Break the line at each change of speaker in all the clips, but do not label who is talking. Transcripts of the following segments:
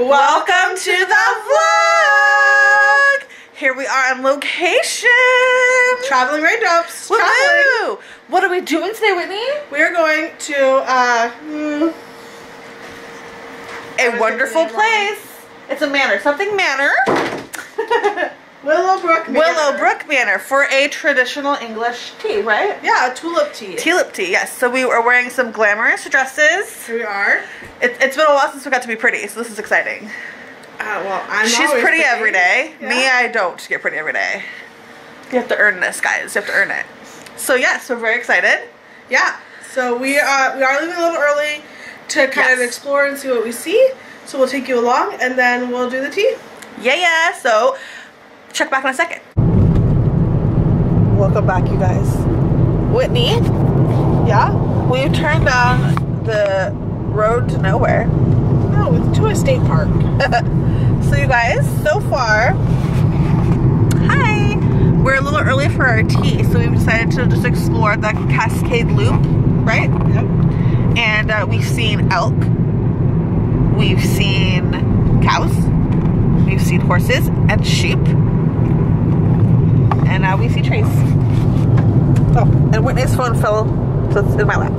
Welcome to the vlog! Here we are on location.
Traveling Raindrops.
Woohoo! What are we doing today, Whitney?
We are going to
a wonderful place. It's a manor. Something manor.
Willowbrook Manor.
Willowbrook Manor for a traditional English tea, right?
Yeah, tulip tea.
Tulip tea, yes. So we are wearing some glamorous dresses.
Here we are.
It's been a while since we got to be pretty, so this is exciting.
Well,
She's pretty every day.
Yeah.
Me, I don't get pretty every day. You have to earn this, guys. You have to earn it. So yes, we're very excited.
Yeah. So we are leaving a little early to kind of explore and see what we see. So we'll take you along and then we'll do the tea.
Yeah. So check back in a second. Welcome back, you guys. Whitney.
Yeah.
We've turned down the road to nowhere.
No, to a state park.
So you guys, so far, hi, we're a little early for our tea, so we've decided to just explore the Cascade Loop, right?
Yep.
And we've seen elk, we've seen cows, we've seen horses and sheep, and now we see trees. Oh, and Whitney's phone fell, so it's in my lap.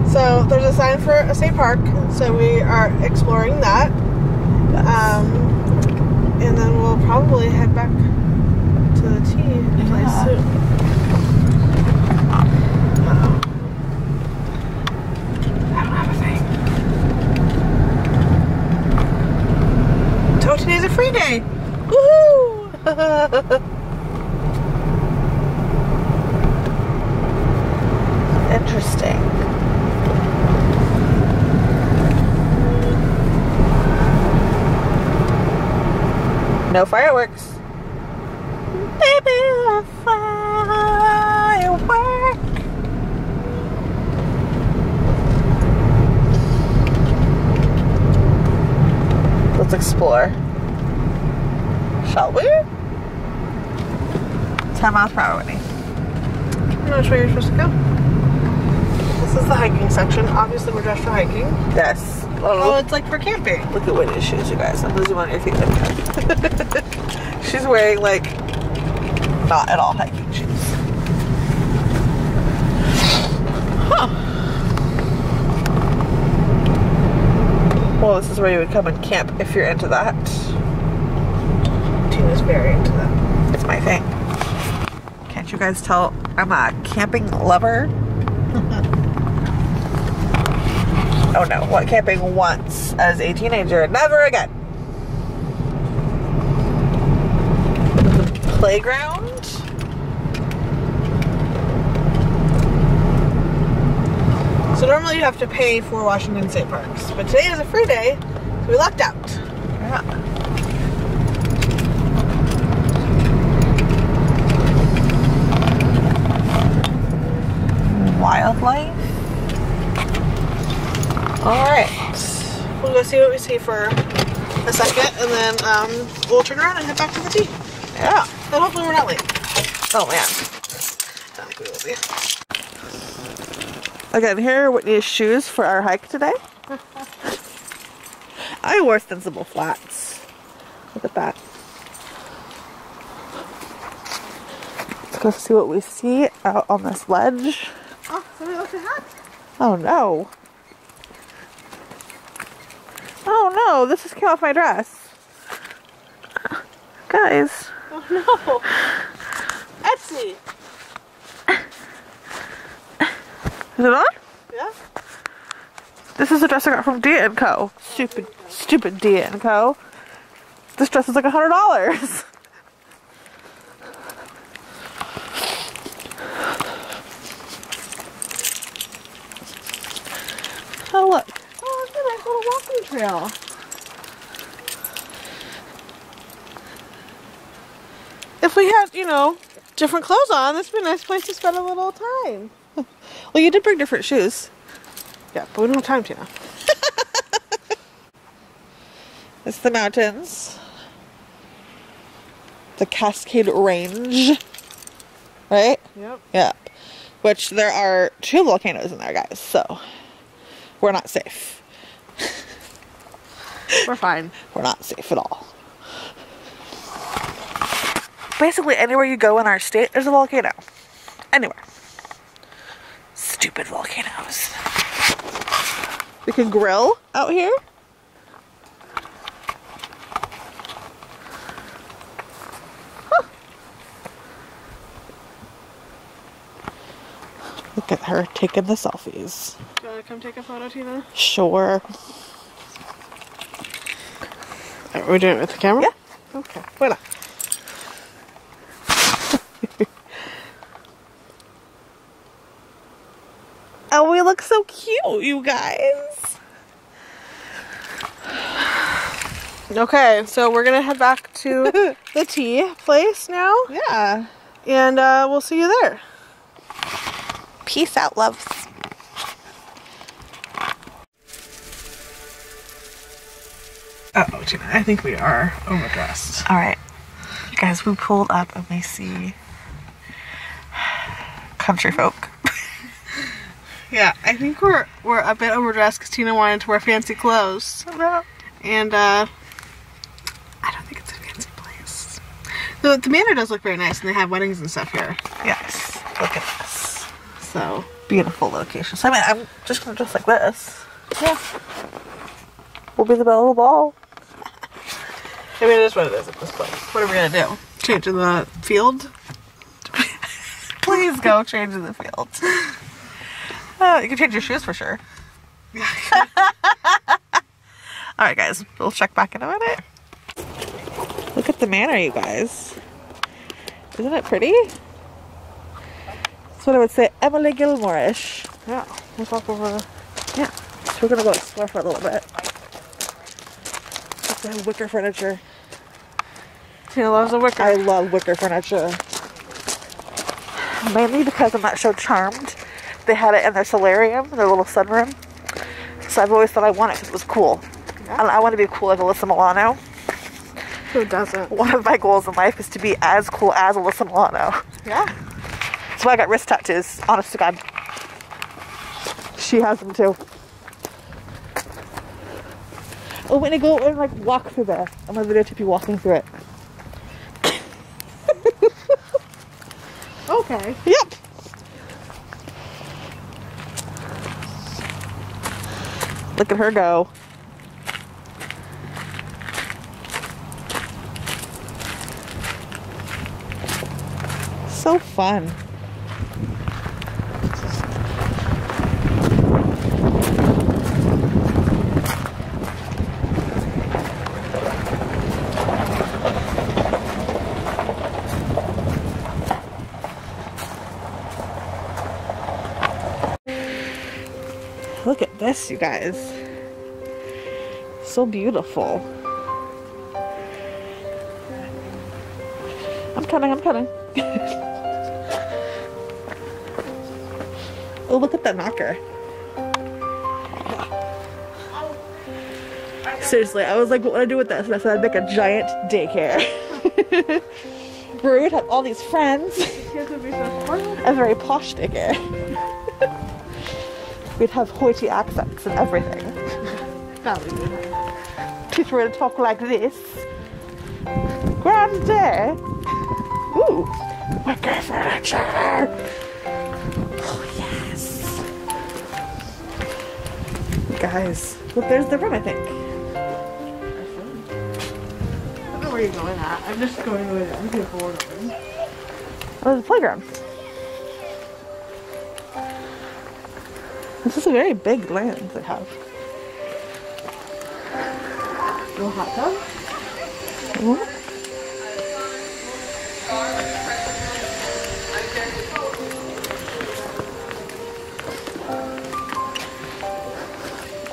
So there's a sign for a state park, so we are exploring that. And then we'll probably head back to the tea place soon. I don't have a thing. So today's a free day. Woohoo!
Interesting. No fireworks. Baby, a firework. Let's explore. Shall we? 10 miles per hour, Whitney.
I'm not sure you're supposed to go. This is the hiking section. Obviously, we're dressed for hiking.
Yes.
Oh, it's like for camping.
Look at Whitney's shoes, you guys. I'm losing one of your feet like that. She's wearing, like, not at all hiking shoes. Huh. Well, this is where you would come and camp if you're into that.
Tina's very into that.
It's my thing. Can't you guys tell I'm a camping lover? Oh no, went camping once as a teenager, never again. Playground.
So normally you have to pay for Washington State Parks, but today is a free day, so we lucked out.
Yeah. Wildlife. Alright.
We'll go see what we see for a second, and then we'll turn around and head back to the tea.
Yeah.
And hopefully we're not late.
Oh man.
I don't think we will be.
Again, here are Whitney's shoes for our hike today. I wore sensible flats. Look at that. Let's go see what we see out on this ledge.
Oh, somebody left a hat?
Oh no. Oh no, this just came off my dress. Guys.
Oh no. Etsy.
Is it on?
Yeah.
This is a dress I got from Dia & Co. Stupid Dia & Co. This dress is like $100. Oh look.
Oh, it's a nice little walking trail. If we had, you know, different clothes on, this would be a nice place to spend a little time.
Well, you did bring different shoes.
Yeah, but we don't have time to now.
It's the mountains. The Cascade Range. Right?
Yep.
Yeah. Which there are 2 volcanoes in there, guys, so we're not safe.
We're fine.
We're not safe at all. Basically, anywhere you go in our state, there's a volcano. Anywhere. Stupid volcanoes. We can grill out here. Huh. Look at her taking the selfies.
Do you want to come take a photo, Tina?
Sure.
Are we doing it with the camera?
Yeah.
Okay.
Why not? Oh, we look so cute, you guys.
Okay, so we're gonna head back to the tea place now.
Yeah.
And we'll see you there.
Peace out, loves. Uh-oh, Gina, I think we are overdressed. All right. You guys, we pulled up and we see country folk.
Yeah, I think we're a bit overdressed because Tina wanted to wear fancy clothes.
No.
And I don't think it's a fancy place. The manor does look very nice and they have weddings and stuff here.
Yes. Look at this.
So
Beautiful location. So I mean, I'm just gonna dress like this.
yeah.
We'll be the belle of the ball.
I mean, it is what it is at this point. What are we gonna do? Change in the field?
Please go change in the field. You can change your shoes for sure. Alright guys, we'll check back in a minute. Look at the manor, you guys. Isn't it pretty? That's what I would say, Emily Gilmore-ish.
Yeah. Let's walk over.
Yeah. So we're gonna go explore for a little bit. Look, they have wicker furniture.
Tina loves a wicker.
I love wicker furniture. Mainly because I'm not so charmed. They had it in their solarium, their little sunroom. So I've always thought I want it because it was cool.
Yeah.
And I want to be cool like Alyssa Milano.
Who doesn't?
One of my goals in life is to be as cool as Alyssa Milano.
Yeah.
That's why I got wrist tattoos, honest to God. She has them too. Oh, when I go and like walk through there, I'm gonna videotape you walking through it.
Okay.
Yep. Look at her go. So fun. Look at this, you guys. So beautiful. I'm coming. Oh, look at that knocker. Seriously, I was like, what would I do with this? And I said I'd make a giant daycare. Where we'd have all these friends. A very posh daycare. We'd have hoity accents and everything. Teach her to talk like this. Grand day. Ooh, wicker furniture. Oh yes. Guys, look, there's the room, I think.
I don't know where you're going at. I'm just going with it. I'm going forward.
Oh, there's a playground. This is a very big land they have.
No hot tub?
Mm-hmm.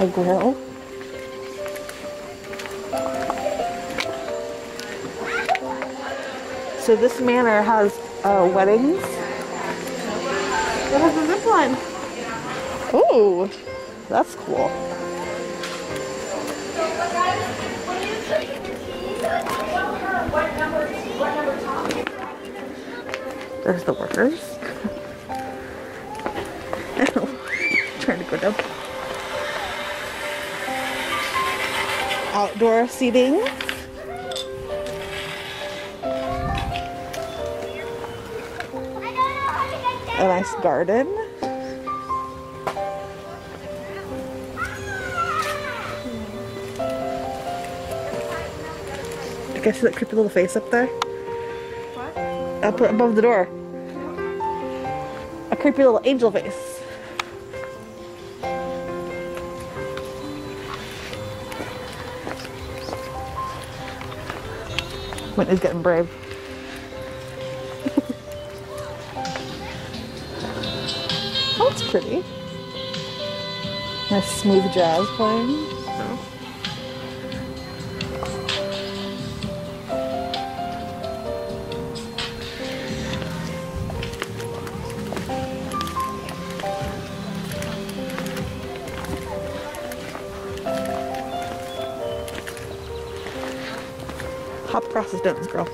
A grill. So this manor has weddings.
It has a zip line.
Ooh, that's cool. There's the workers. Trying to go down. outdoor seating. A nice garden. You guys see that creepy little face up there?
What?
Up above the door. A creepy little angel face. Whitney's getting brave. Oh, it's pretty. Nice smooth jazz playing. Hop across the stones, girl.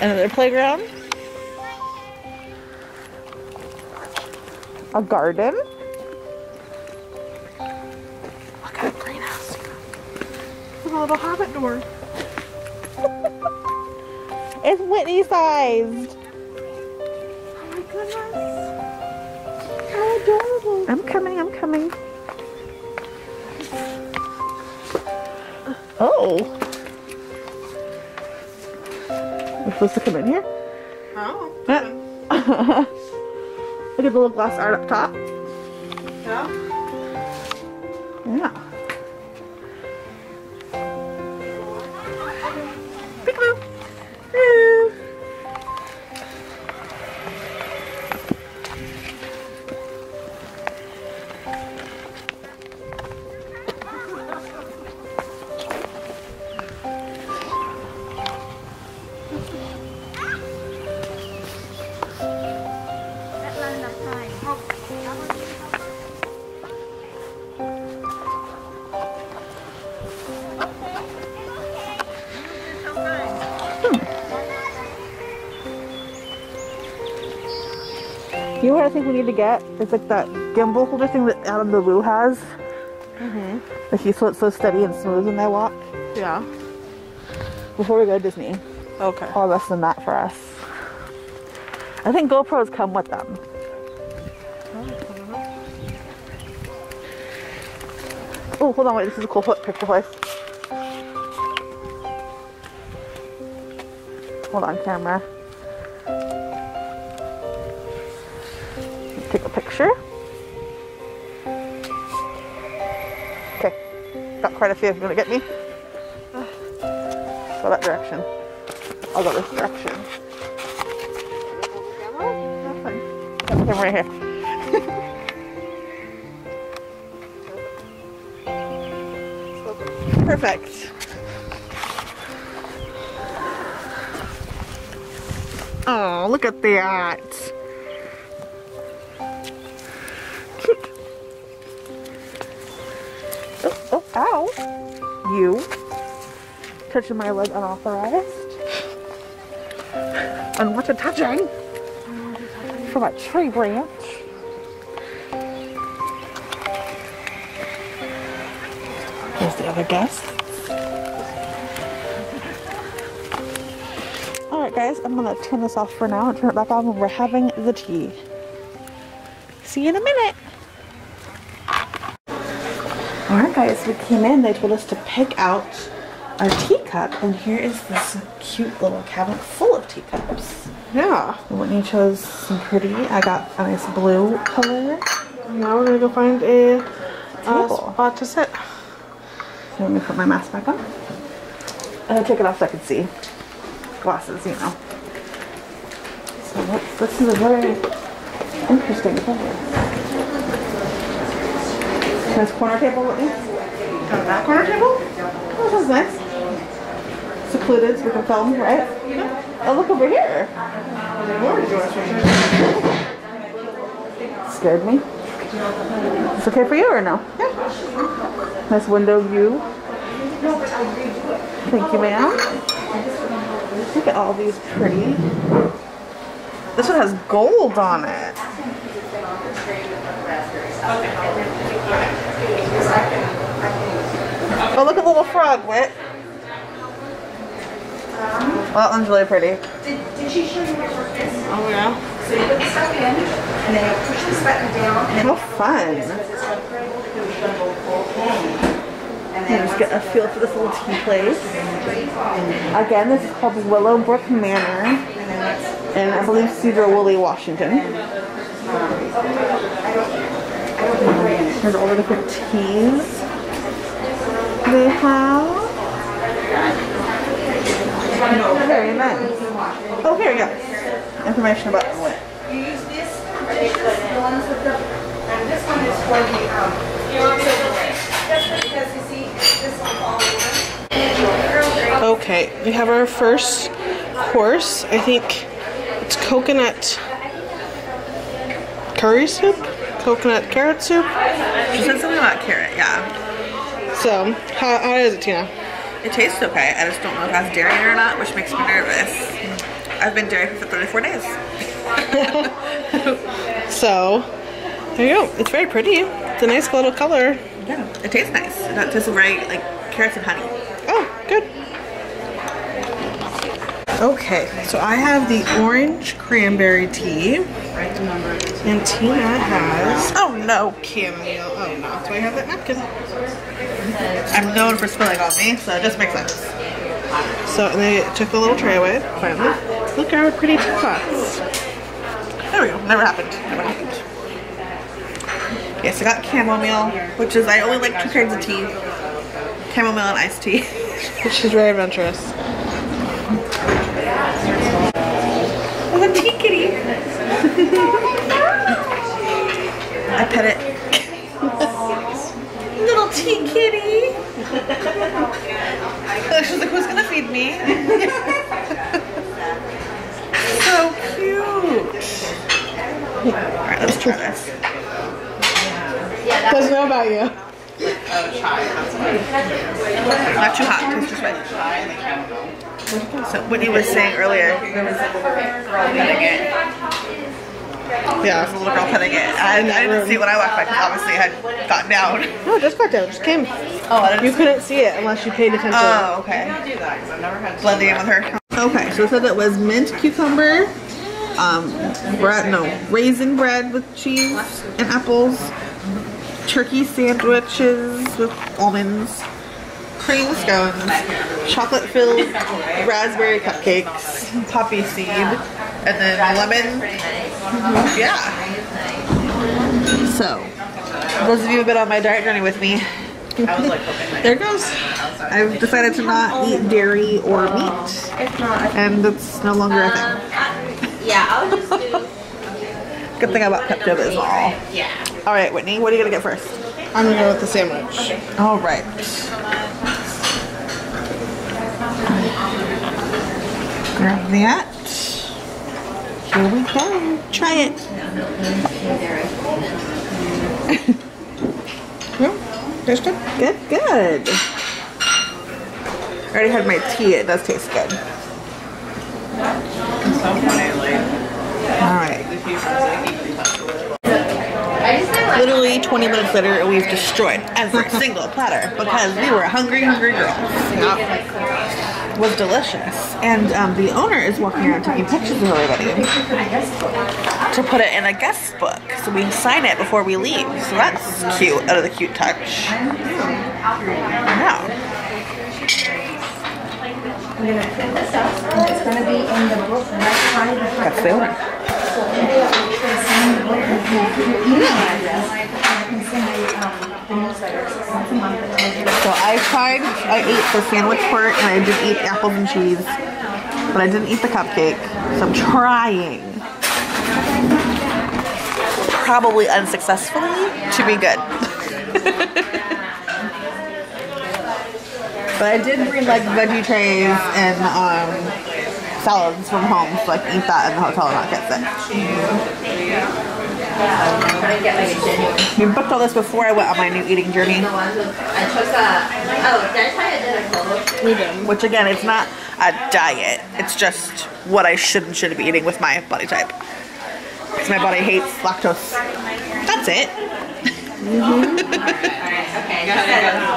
Another playground. A garden. Look at a greenhouse.
Look at a little hobbit door.
It's Whitney sized.
Oh my goodness. How adorable.
I'm coming, I'm coming. Oh. We're supposed to come in here?
Oh.
Look at the little glass art up top.
Yeah.
Yeah. Peekaboo. Hello. You know what I think we need to get? It's like that gimbal holder thing that Adam the Woo has. Like so it's so steady and smooth when they walk.
Yeah.
Before we go to Disney.
Okay.
All less than that for us. I think GoPros come with them. Oh, hold on, wait, this is a cool picture place. Hold on, camera. Take a picture. Okay, got quite a few. You want to get me? Go that direction. I'll go this direction. That's fine. Got the camera right here. Perfect. Oh, look at that. Cute. Oh, ow. You. Touching my leg unauthorized. Unwanted touching. From a tree branch. There's the other guest. Alright guys, I'm gonna turn this off for now and turn it back on when we're having the tea. See you in a minute. Alright guys, we came in, they told us to pick out our teacup, and here is this cute little cabinet full of teacups.
Yeah.
Whitney chose some pretty. I got a nice blue color.
Now we're gonna go find a
Table.
spot to sit.
So let me put my mask back on. I'm gonna take it off so I can see. Glasses, you know. So this is a very interesting color. Nice corner table, Whitney.
That corner table?
Oh, this is nice. Secluded so we can film, right? Yeah. Oh, look over here. Scared me. It's okay for you or no? Yeah. Nice window view. Thank you, ma'am. Look at all these pretty This one has gold on it. Oh, look at the little frog, Whit. Well, that one's really pretty.
Did she show you where work is?
Oh, yeah.
So you put the stuff in, and then you push this button down, and then
How fun. Just get a feel for this little tea place. Again, this is called Willowbrook Manor, and I believe Sedro-Wooley Washington. Here's all the different teas they have. Very nice. Oh, here we go. Information about what.
you use this, the ones with the, and this one is for the, because you see, this will fall over.
Okay, we have our first course. I think it's coconut curry soup? Coconut carrot soup?
She said something about carrot, yeah.
So, how is it, Tina?
It tastes okay. I just don't know if it has dairy in it or not, which makes me nervous. I've been dairy for 34 days.
So, there you go. It's very pretty. It's a nice little color.
Yeah, it tastes nice. It tastes very like carrots and honey.
Oh, good. Okay, so I have the orange cranberry tea. And Tina has... Oh no, chamomile. Oh no, so I have that napkin.
I'm known for spilling on me, so it just makes sense.
So they took the little tray away, finally. Look at our pretty teapots.
There we go. Never happened. Never happened. Yes, I got chamomile, which is, I only like 2 kinds of tea. Chamomile and iced tea.
She's very adventurous.
Oh, a tea kitty. I pet it. Little tea kitty. She's like, who's gonna feed me? So cute. Alright, let's try this.
Doesn't know about you.
Not too hot, tastes just right. So Whitney was saying earlier, there was a little girl petting it. There
Yeah.
was a little girl petting it. I didn't see it when I walked by because obviously I had gotten down.
No, it just got down. It just came.
Oh, I didn't
You couldn't see it unless you paid attention.
Oh, okay. Blending in with her. Okay, so it said it was mint cucumber, raisin bread with cheese and apples, turkey sandwiches with almonds, cream scones, chocolate-filled raspberry cupcakes, poppy seed, and then lemon. Yeah. So, those of you who have been on my diet journey with me, there it goes. I've decided to not eat dairy or meat, and it's no longer a thing.
Yeah, I'll just do.
Good thing about Pepto-Bismol.
Yeah.
All right, Whitney, what are you gonna get first?
I'm gonna go with the sandwich.
All right. Grab that. Here we go. Try it.
Tastes good?
Good, good. I already had my tea. It does taste good. All right. Literally 20 minutes later, we've destroyed every single platter because we were hungry, hungry girls. It was delicious. And the owner is walking around taking pictures of everybody to put it in a guest book. So we sign it before we leave. So that's cute, out of the cute touch. Yeah.
I'm going to print this up, and it's going to be in the book right by the
That's the owner.
So maybe I'll send the book with your email address, and I can send you the newsletter once a month.
So I ate the sandwich part, and I did eat apples and cheese, but I didn't eat the cupcake. So I'm trying, probably unsuccessfully, to be good. But I did bring like veggie trays and salads from home, so I can eat that in the hotel and not get sick. We booked all this before I went on my new eating journey.
We did.
Which again, it's not,
a diet. It's just what I should and shouldn't be eating with my body type. Because my body hates lactose. That's it.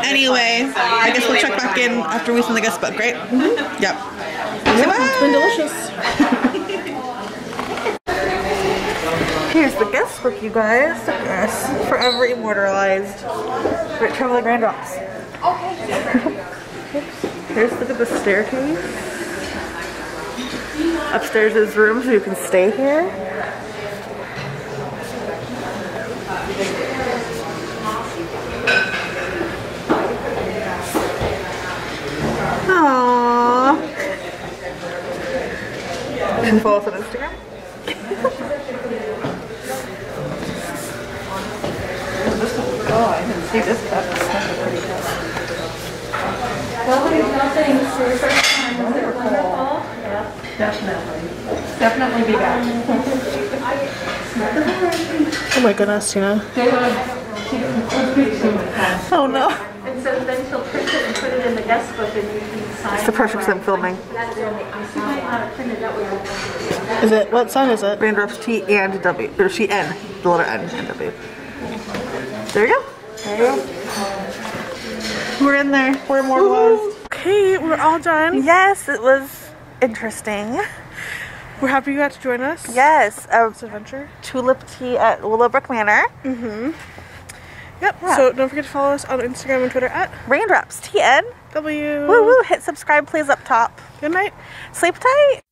Anyway, I guess we'll check back in after we send the guest book, right? Yep.
It's been delicious. Here's the guest book, you guys. Yes, forever immortalized. Traveling Raindrops. Here's, look at the staircase. Upstairs is room so you can stay here. Aww. Can you follow us on Instagram? Oh, I didn't see this cup. That's a pretty cup.
Well, nothing for your first time. Was it wonderful?
Yeah, definitely. Definitely be back.
Oh my goodness, Tina.
Oh no.
And so then she'll print it and put it in the guest book and you can sign.
It's the perfect thing filming.
That's the only, I might have it printed that way.
Is it, what sign is it?
Raindrops T and W. Or she N. The letter N and W. There you go. There you go. We're in there. We're immortalized.
Okay, we're all done.
Yes, it was interesting.
We're happy you got to join us.
Yes.
This adventure.
Tulip Tea at Willowbrook Manor.
Yep.
Yeah.
So don't forget to follow us on Instagram and Twitter at
Raindrops TN.
W.
Woo woo. Hit subscribe please up top.
Good night.
Sleep tight.